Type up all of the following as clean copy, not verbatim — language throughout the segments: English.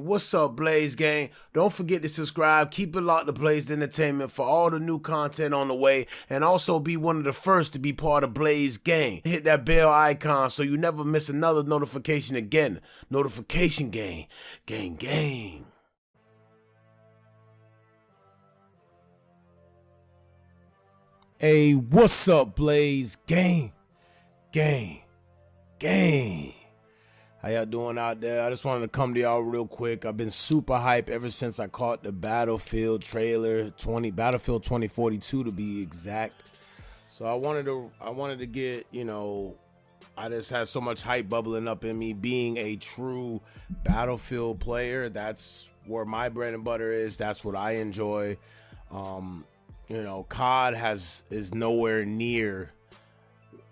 What's up, Blaze Gang? Don't forget to subscribe. Keep it locked to Blaze Entertainment for all the new content on the way, and also be one of the first to be part of Blaze Gang. Hit that bell icon so you never miss another notification again. Notification Gang. Gang, gang. Hey, what's up, Blaze Gang? Gang. Gang. How y'all doing out there? I just wanted to come to y'all real quick. I've been super hype ever since I caught the Battlefield trailer, Battlefield 2042 to be exact. So I wanted to get, I just had so much hype bubbling up in me. Being a true Battlefield player, that's where my bread and butter is. That's what I enjoy. COD is nowhere near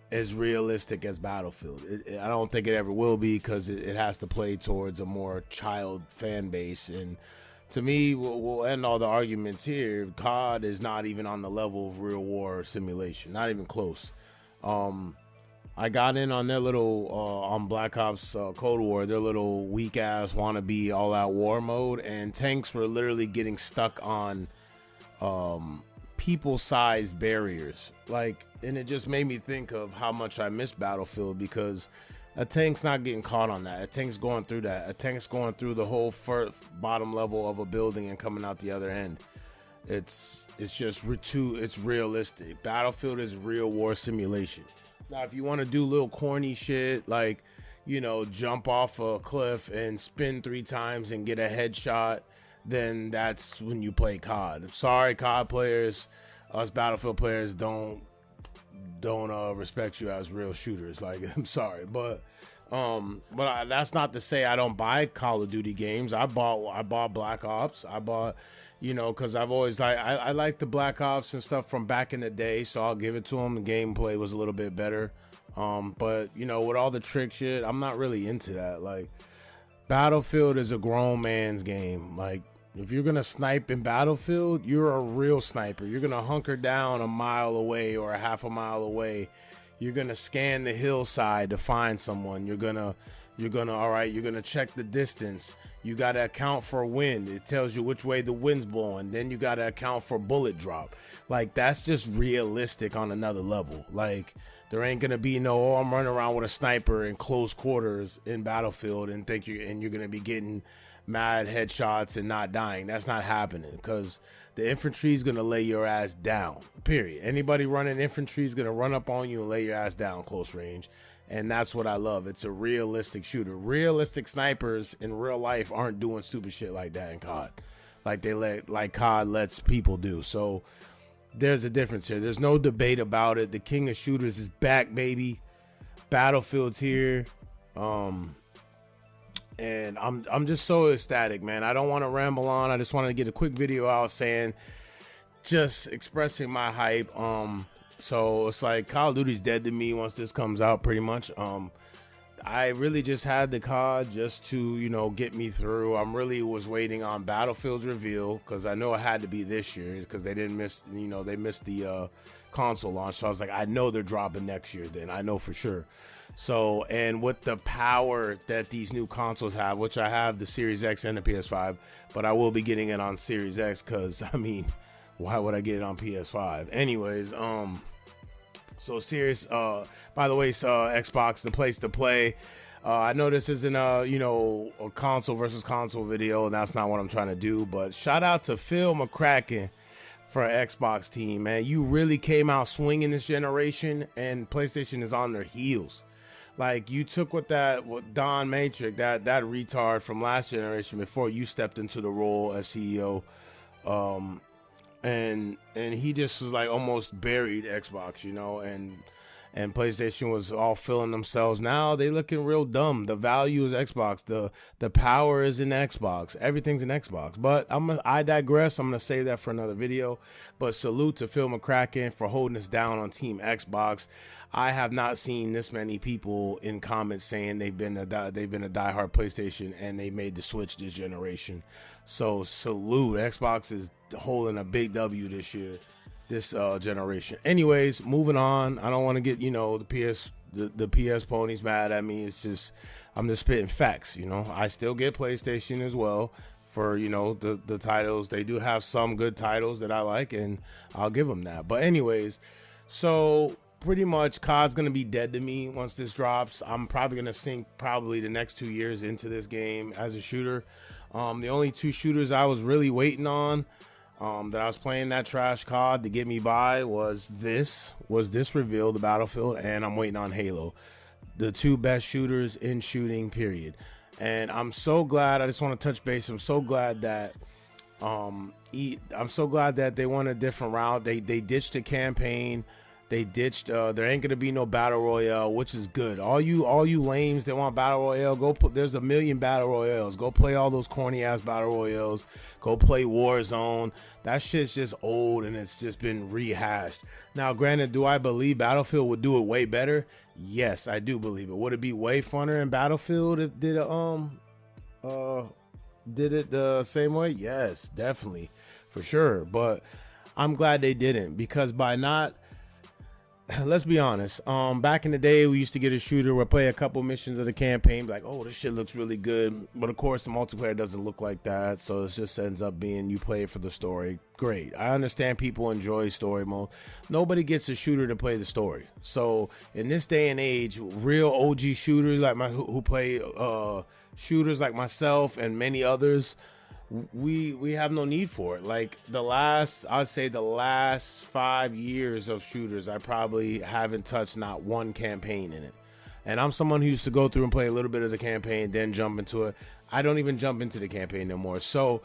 as realistic as Battlefield. I don't think it ever will be, because it has to play towards a more child fan base. And to me, we'll end all the arguments here. COD is not even on the level of real war simulation, not even close. I got in on their little on Black Ops Cold War, their little weak ass wannabe all out war mode, and tanks were literally getting stuck on people-sized barriers, and it just made me think of how much I miss Battlefield, because a tank's not getting caught on that. A tank's going through that. A tank's going through the whole bottom level of a building and coming out the other end. It's realistic. Battlefield is real war simulation. Now, if you want to do little corny shit like, jump off a cliff and spin 3 times and get a headshot, then that's when you play COD. Sorry, COD players, us Battlefield players don't respect you as real shooters. I'm sorry, but that's not to say I don't buy Call of Duty games. I bought Black Ops. I bought, because I've always I like the Black Ops and stuff from back in the day, so I'll give it to them. The gameplay was a little bit better, but with all the trick shit, I'm not really into that. Battlefield is a grown man's game. If you're gonna snipe in Battlefield, you're a real sniper. You're gonna hunker down a mile away or a half a mile away. You're gonna scan the hillside to find someone. You're gonna check the distance. You gotta account for wind. It tells you which way the wind's blowing. Then you gotta account for bullet drop. That's just realistic on another level. There ain't gonna be no, I'm running around with a sniper in close quarters in Battlefield and you're gonna be getting mad headshots and not dying. That's not happening, because the infantry is gonna lay your ass down, period. Anybody running infantry is gonna run up on you and lay your ass down close range, and that's what I love. It's a realistic shooter. Realistic snipers in real life aren't doing stupid shit like that in COD, like COD lets people do. So there's a difference here. There's no debate about it. The king of shooters is back, baby. Battlefield's here. And I'm just so ecstatic, man. I don't want to ramble on. I just wanted to get a quick video out just expressing my hype. So it's Call of Duty's dead to me once this comes out, pretty much. I really just had the COD just to, get me through. I'm really was waiting on Battlefield's reveal, because I know it had to be this year, because they didn't miss, they missed the console launch. So I was I know they're dropping next year then. I know for sure. So, and with the power that these new consoles have, which I have the Series X and the PS5, but I will be getting it on Series X, because, why would I get it on PS5? Anyways, so Series, by the way, Xbox, the place to play. I know this isn't a console versus console video, and that's not what I'm trying to do, but shout out to Phil McCracken for Xbox team, man. You really came out swinging this generation, and PlayStation is on their heels. You took with Don Matrix, that retard from last generation before you stepped into the role as CEO, and he just was almost buried Xbox, and PlayStation was all feeling themselves. Now they looking real dumb. The value is Xbox. The power is in Xbox. Everything's in Xbox. But I digress. I'm gonna save that for another video. But salute to Phil McCracken for holding us down on Team Xbox. I have not seen this many people in comments saying they've been a diehard PlayStation and they made the switch this generation. So salute. Xbox is holding a big W this year. This generation. Anyways, moving on. I don't want to get the the PS ponies mad at me. It's just I'm just spitting facts. I still get PlayStation as well for the titles. They do have some good titles that I like, and I'll give them that. But anyways, so pretty much COD's gonna be dead to me once this drops. I'm probably gonna sink the next 2 years into this game as a shooter. The only 2 shooters I was really waiting on, that I was playing that trash COD to get me by was this reveal, the Battlefield, and I'm waiting on Halo, the 2 best shooters in shooting, period. And I'm so glad. I just want to touch base. I'm so glad that they went a different route. They ditched the campaign. They ditched. There ain't gonna be no battle royale, which is good. All you lames that want battle royale, there's a million battle royales. Go play all those corny ass battle royales. Go play Warzone. That shit's just old and it's just been rehashed. Now, granted, do I believe Battlefield would do it way better? Yes, I do believe it. Would it be way funner in Battlefield if did it the same way? Yes, definitely, for sure. But I'm glad they didn't, because by not. Let's be honest. Back in the day, we used to get a shooter. We'll play a couple missions of the campaign, be like, oh, this shit looks really good. But of course, the multiplayer doesn't look like that. So it just ends up being you play it for the story. Great. I understand people enjoy story mode. Nobody gets a shooter to play the story. So in this day and age, real OG shooters like who play shooters like myself and many others, we have no need for it. Like I'd say the last 5 years of shooters, I probably haven't touched not one campaign in it. And I'm someone who used to go through and play a little bit of the campaign, then jump into it. I don't even jump into the campaign no more. So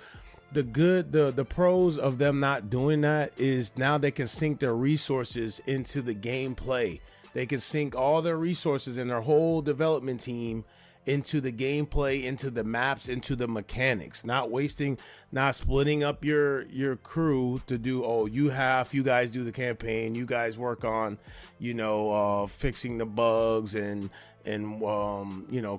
the pros of them not doing that is now they can sink their resources into the gameplay. They can sink all their resources and their whole development team into the gameplay, into the maps, into the mechanics, not splitting up your crew to do, you guys do the campaign, you guys work on, fixing the bugs and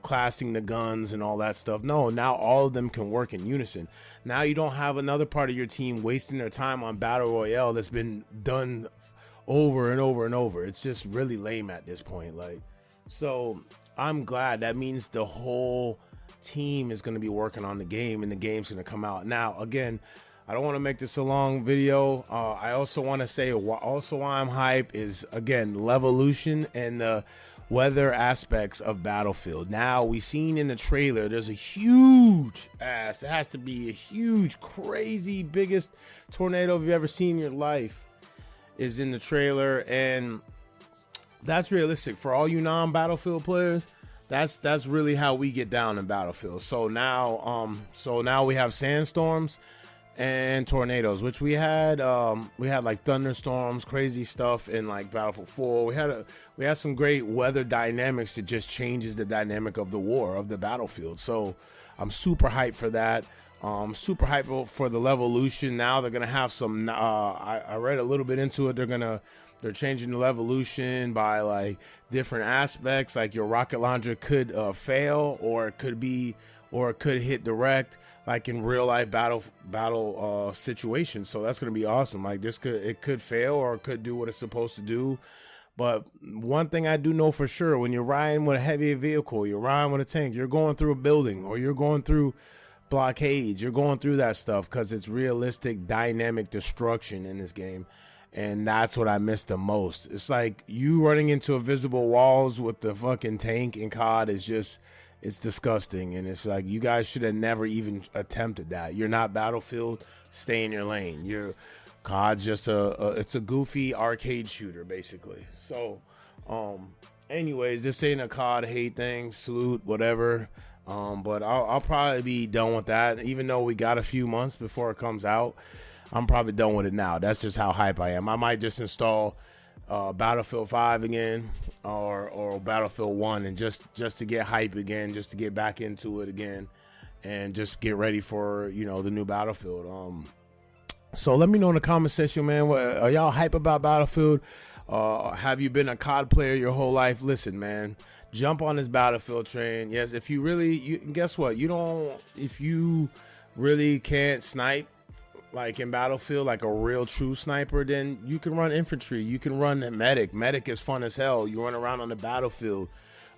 classing the guns and all that stuff. No, now all of them can work in unison. Now you don't have another part of your team wasting their time on Battle Royale that's been done over and over and over. It's just really lame at this point. So I'm glad. That means the whole team is going to be working on the game, and the game's going to come out. Now, again, I don't want to make this a long video. I also want to say why I'm hype is, again, Levolution and the weather aspects of Battlefield. Now, we seen in the trailer, there's a huge ass. It has to be a huge, crazy, biggest tornado you've ever seen in your life is in the trailer, and that's realistic for all you non-Battlefield players. That's really how we get down in Battlefield. So now we have sandstorms and tornadoes, which we had like thunderstorms, crazy stuff in like Battlefield 4. We had some great weather dynamics that just changes the dynamic of the war, of the battlefield. So I'm super hyped for that. Super hyped for the Levolution. Now they're gonna have some. I read a little bit into it. They're changing the Levolution by like different aspects. Like your rocket launcher could fail, or it could hit direct, like in real life battle situations. So that's gonna be awesome. Like it could fail, or it could do what it's supposed to do. But one thing I do know for sure, when you're riding with a heavy vehicle, you're riding with a tank, you're going through a building, or you're going through blockades, you're going through that stuff because it's realistic, dynamic destruction in this game. And that's what I miss the most. It's like you running into invisible walls with the fucking tank in COD it's disgusting. And it's like, you guys should have never even attempted that. You're not Battlefield, stay in your lane. COD's just it's a goofy arcade shooter, basically. So, anyways, this ain't a COD hate thing, salute, whatever. But I'll probably be done with that. Even though we got a few months before it comes out, I'm probably done with it now. That's just how hype I am. I might just install Battlefield 5 again, or Battlefield 1, and just to get hype again, just to get back into it again, and just get ready for the new Battlefield. So let me know in the comment section, man. Are y'all hype about Battlefield? Have you been a COD player your whole life? Listen, man, jump on this Battlefield train. Yes, guess what? If you really can't snipe like in Battlefield, like a real true sniper, then you can run infantry. You can run medic. Medic is fun as hell. You run around on the battlefield,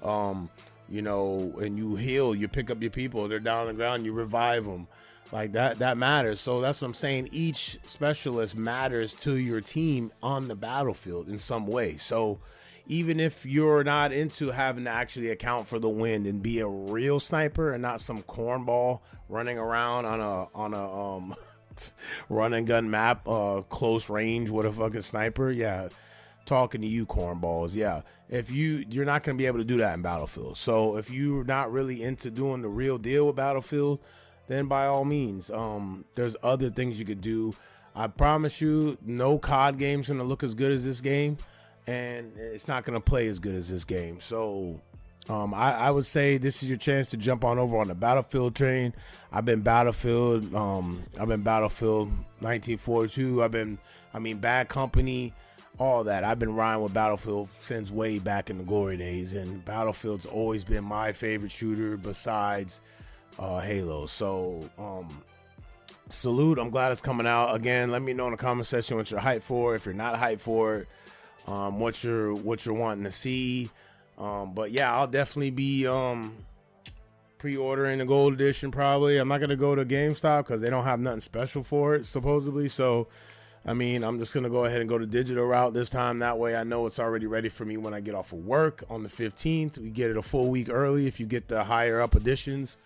you know, and you heal. You pick up your people. They're down on the ground. You revive them. Like that matters. So that's what I'm saying. Each specialist matters to your team on the battlefield in some way. So even if you're not into having to actually account for the wind and be a real sniper and not some cornball running around on a run and gun map, close range with a fucking sniper, yeah, talking to you cornballs, yeah. If you're not gonna be able to do that in Battlefield. So if you're not really into doing the real deal with Battlefield, then by all means, there's other things you could do. I promise you, no COD game's gonna look as good as this game, and it's not gonna play as good as this game. So I would say this is your chance to jump on over on the Battlefield train. I've been Battlefield 1942. Bad Company, all that. I've been riding with Battlefield since way back in the glory days, and Battlefield's always been my favorite shooter besides Halo. So salute. I'm glad it's coming out. Again, let me know in the comment section what you're hyped for. If you're not hyped for it, what you're wanting to see. But yeah, I'll definitely be pre-ordering the gold edition probably. I'm not gonna go to GameStop because they don't have nothing special for it supposedly. So I mean, I'm just gonna go ahead and go the digital route this time. That way I know it's already ready for me when I get off of work on the 15th. We get it a full week early. If you get the higher up editions,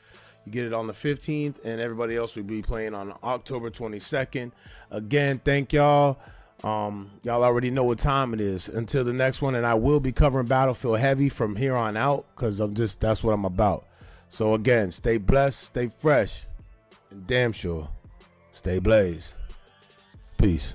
you get it on the 15th, and everybody else will be playing on October 22nd. Again, thank y'all. Y'all already know what time it is. Until the next one, and I will be covering Battlefield heavy from here on out because that's what I'm about. So again, stay blessed, stay fresh, and damn sure stay blazed. Peace.